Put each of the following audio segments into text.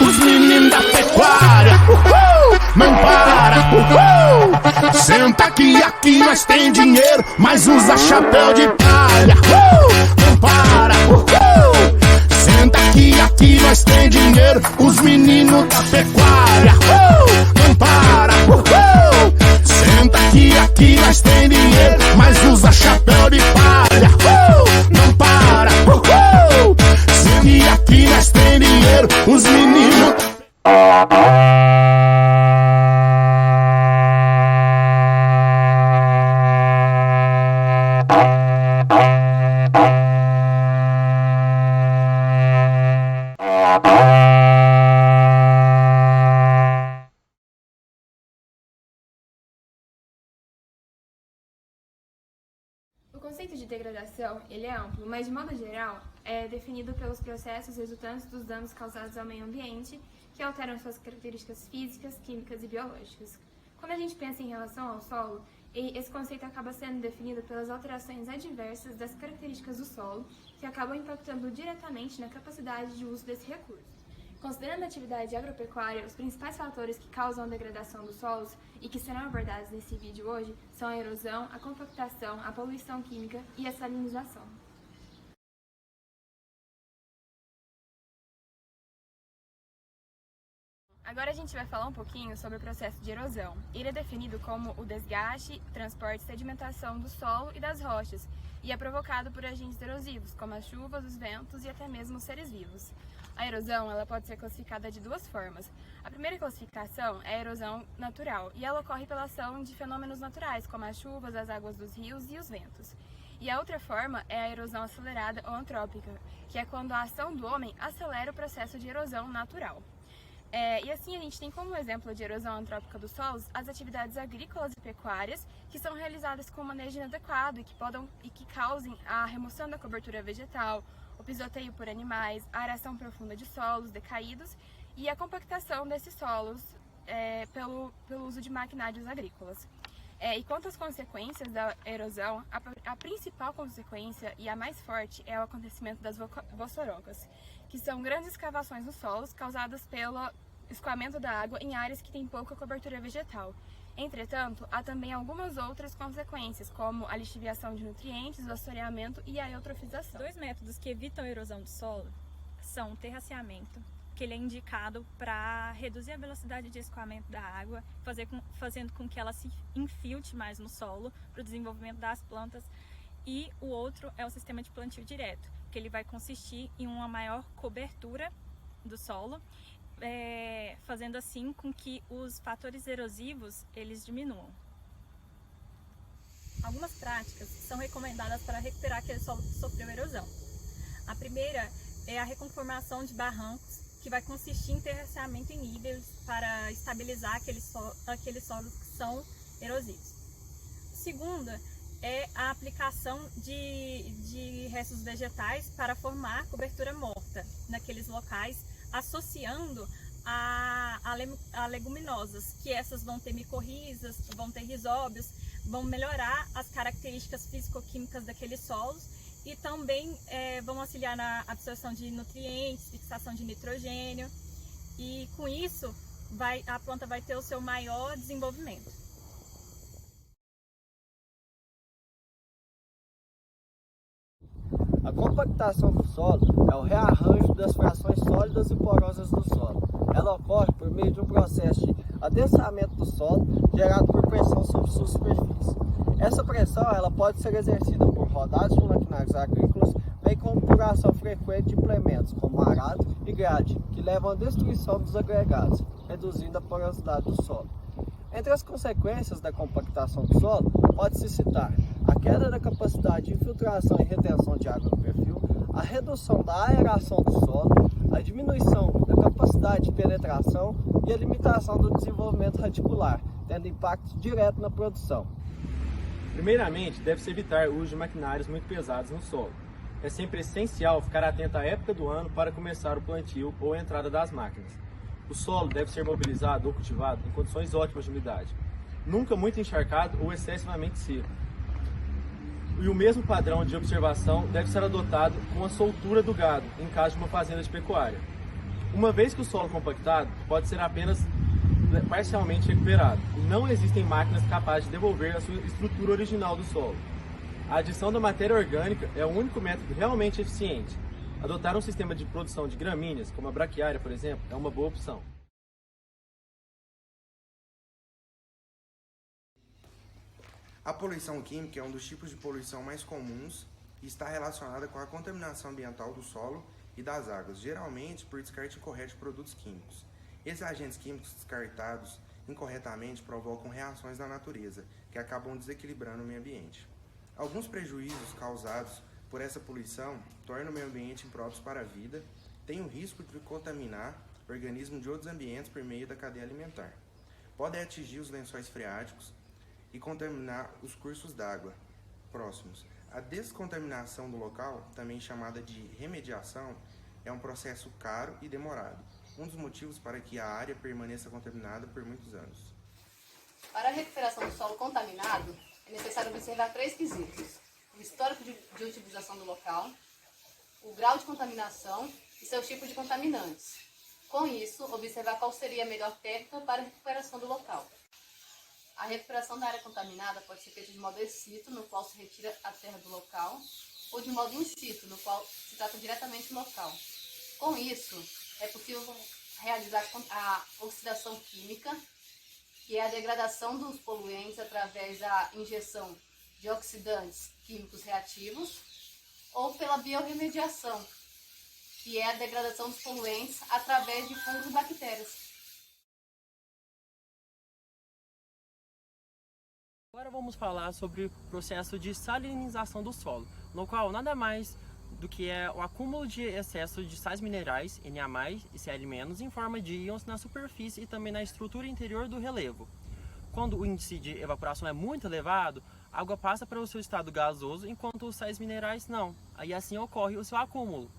Os meninos da pecuária, não para, senta aqui nós tem dinheiro, mas usa chapéu de palha, não para, senta aqui nós tem dinheiro, os meninos da pecuária, não para, senta aqui nós tem dinheiro, mas usa chapéu de palha, não para, senta aqui nós tem dinheiro, os meninos. O conceito de degradação, ele é amplo, mas de modo geral é definido pelos processos resultantes dos danos causados ao meio ambiente que alteram suas características físicas, químicas e biológicas. Quando a gente pensa em relação ao solo, esse conceito acaba sendo definido pelas alterações adversas das características do solo que acabam impactando diretamente na capacidade de uso desse recurso. Considerando a atividade agropecuária, os principais fatores que causam a degradação dos solos e que serão abordados nesse vídeo hoje são a erosão, a compactação, a poluição química e a salinização. Agora a gente vai falar um pouquinho sobre o processo de erosão. Ele é definido como o desgaste, transporte e sedimentação do solo e das rochas e é provocado por agentes erosivos, como as chuvas, os ventos e até mesmo os seres vivos. A erosão ela pode ser classificada de duas formas. A primeira classificação é a erosão natural e ela ocorre pela ação de fenômenos naturais, como as chuvas, as águas dos rios e os ventos. E a outra forma é a erosão acelerada ou antrópica, que é quando a ação do homem acelera o processo de erosão natural. E assim a gente tem como exemplo de erosão antrópica dos solos as atividades agrícolas e pecuárias que são realizadas com manejo inadequado e que causem a remoção da cobertura vegetal, o pisoteio por animais, a aração profunda de solos decaídos e a compactação desses solos pelo uso de maquinários agrícolas. E quanto às consequências da erosão, a principal consequência e a mais forte é o acontecimento das vossorocas, que são grandes escavações nos solos causadas pelo escoamento da água em áreas que têm pouca cobertura vegetal. Entretanto, há também algumas outras consequências, como a lixiviação de nutrientes, o assoreamento e a eutrofização. Dois métodos que evitam a erosão do solo são o terraceamento, que ele é indicado para reduzir a velocidade de escoamento da água, fazendo com que ela se infiltre mais no solo para o desenvolvimento das plantas, e o outro é o sistema de plantio direto, que ele vai consistir em uma maior cobertura do solo, fazendo assim com que os fatores erosivos eles diminuam. Algumas práticas são recomendadas para recuperar aquele solo que sofreu erosão. A primeira é a reconformação de barrancos, que vai consistir em terraceamento em níveis para estabilizar aqueles solos que são erosivos. A segunda é a aplicação de restos vegetais para formar cobertura morta naqueles locais, associando a leguminosas, que essas vão ter micorrizas, vão ter risóbios, vão melhorar as características físico-químicas daqueles solos e também vão auxiliar na absorção de nutrientes, fixação de nitrogênio, e com isso a planta vai ter o seu maior desenvolvimento. A compactação do solo é o rearranjo das frações sólidas e porosas do solo. Ela ocorre por meio de um processo de adensamento do solo gerado por pressão sobre sua superfície. Essa pressão ela pode ser exercida por rodadas de maquinários agrícolas, bem como por ação frequente de implementos como arado e grade, que levam à destruição dos agregados, reduzindo a porosidade do solo. Entre as consequências da compactação do solo, pode-se citar a queda da capacidade de infiltração e retenção de água no perfil, a redução da aeração do solo, a diminuição da capacidade de penetração e a limitação do desenvolvimento radicular, tendo impacto direto na produção. Primeiramente, deve-se evitar o uso de maquinários muito pesados no solo. é sempre essencial ficar atento à época do ano para começar o plantio ou a entrada das máquinas. O solo deve ser mobilizado ou cultivado em condições ótimas de umidade, nunca muito encharcado ou excessivamente seco. E o mesmo padrão de observação deve ser adotado com a soltura do gado, em caso de uma fazenda de pecuária. Uma vez que o solo compactado, pode ser apenas parcialmente recuperado, e não existem máquinas capazes de devolver a sua estrutura original do solo. A adição da matéria orgânica é o único método realmente eficiente. Adotar um sistema de produção de gramíneas, como a braquiária, por exemplo, é uma boa opção. A poluição química é um dos tipos de poluição mais comuns e está relacionada com a contaminação ambiental do solo e das águas, geralmente por descarte incorreto de produtos químicos. Esses agentes químicos descartados incorretamente provocam reações na natureza, que acabam desequilibrando o meio ambiente. Alguns prejuízos causados por essa poluição tornam o meio ambiente impróprio para a vida, tem o risco de contaminar organismos de outros ambientes por meio da cadeia alimentar. Podem atingir os lençóis freáticos e contaminar os cursos d'água próximos. A descontaminação do local, também chamada de remediação, é um processo caro e demorado, um dos motivos para que a área permaneça contaminada por muitos anos. Para a recuperação do solo contaminado, é necessário observar 3 quesitos: o histórico de utilização do local, o grau de contaminação e seus tipos de contaminantes. Com isso, observar qual seria a melhor técnica para a recuperação do local. A recuperação da área contaminada pode ser feita de modo ex situ, no qual se retira a terra do local, ou de modo in situ, no qual se trata diretamente do local. Com isso, é possível realizar a oxidação química, que é a degradação dos poluentes através da injeção de oxidantes químicos reativos, ou pela biorremediação, que é a degradação dos poluentes através de fungos e bactérias. Agora vamos falar sobre o processo de salinização do solo, no qual nada mais do que é o acúmulo de excesso de sais minerais, Na+, e Cl- em forma de íons na superfície e também na estrutura interior do relevo. Quando o índice de evaporação é muito elevado, a água passa para o seu estado gasoso, enquanto os sais minerais não. Aí assim ocorre o seu acúmulo.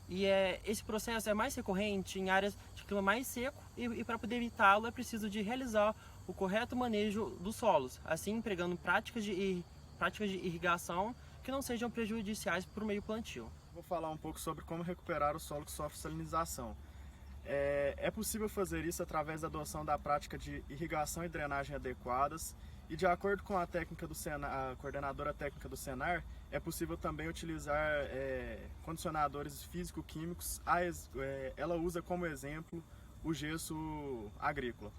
E esse processo é mais recorrente em áreas de clima mais seco e para poder evitá-lo é preciso de realizar o correto manejo dos solos, assim empregando práticas de irrigação que não sejam prejudiciais para o meio plantio. Vou falar um pouco sobre como recuperar o solo que sofre salinização. É possível fazer isso através da adoção da prática de irrigação e drenagem adequadas e, de acordo com a coordenadora técnica do Senar, é possível também utilizar condicionadores físico-químicos. Ela usa como exemplo o gesso agrícola.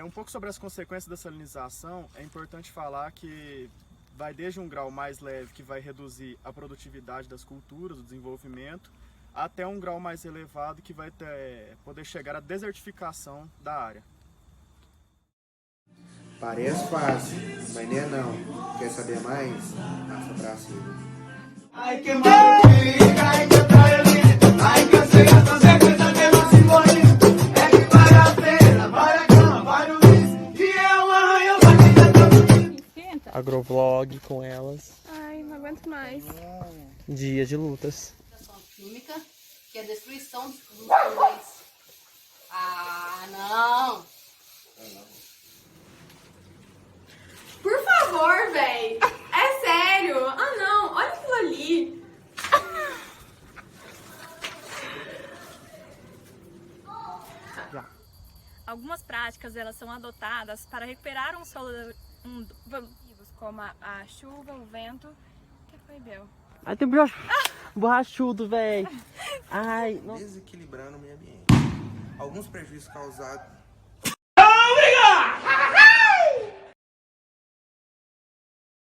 Um pouco sobre as consequências da salinização, é importante falar que vai desde um grau mais leve, que vai reduzir a produtividade das culturas, o desenvolvimento, até um grau mais elevado, que vai poder chegar à desertificação da área. Parece fácil, mas nem é não. Quer saber mais? Passa pra cima. Hay que modificar, hay que traer, hay que hacer esta secuencia de los símbolos. É que vale a pena, vale a cama, vale o risco. E é um arranhão pra quem já tá tudo. Agrovlog com elas. Ai, não aguento mais. Dia de lutas. Química, que é a destruição dos poluentes. Ah, não! Por favor, véi! É sério! Ah, não! Olha aquilo ali! Algumas práticas elas são adotadas para recuperar um solo Como a chuva, o vento... O que foi, Bel? Ai, tem borrachudo, velho. Ai, não. Desequilibrando o meio ambiente. Alguns prejuízos causados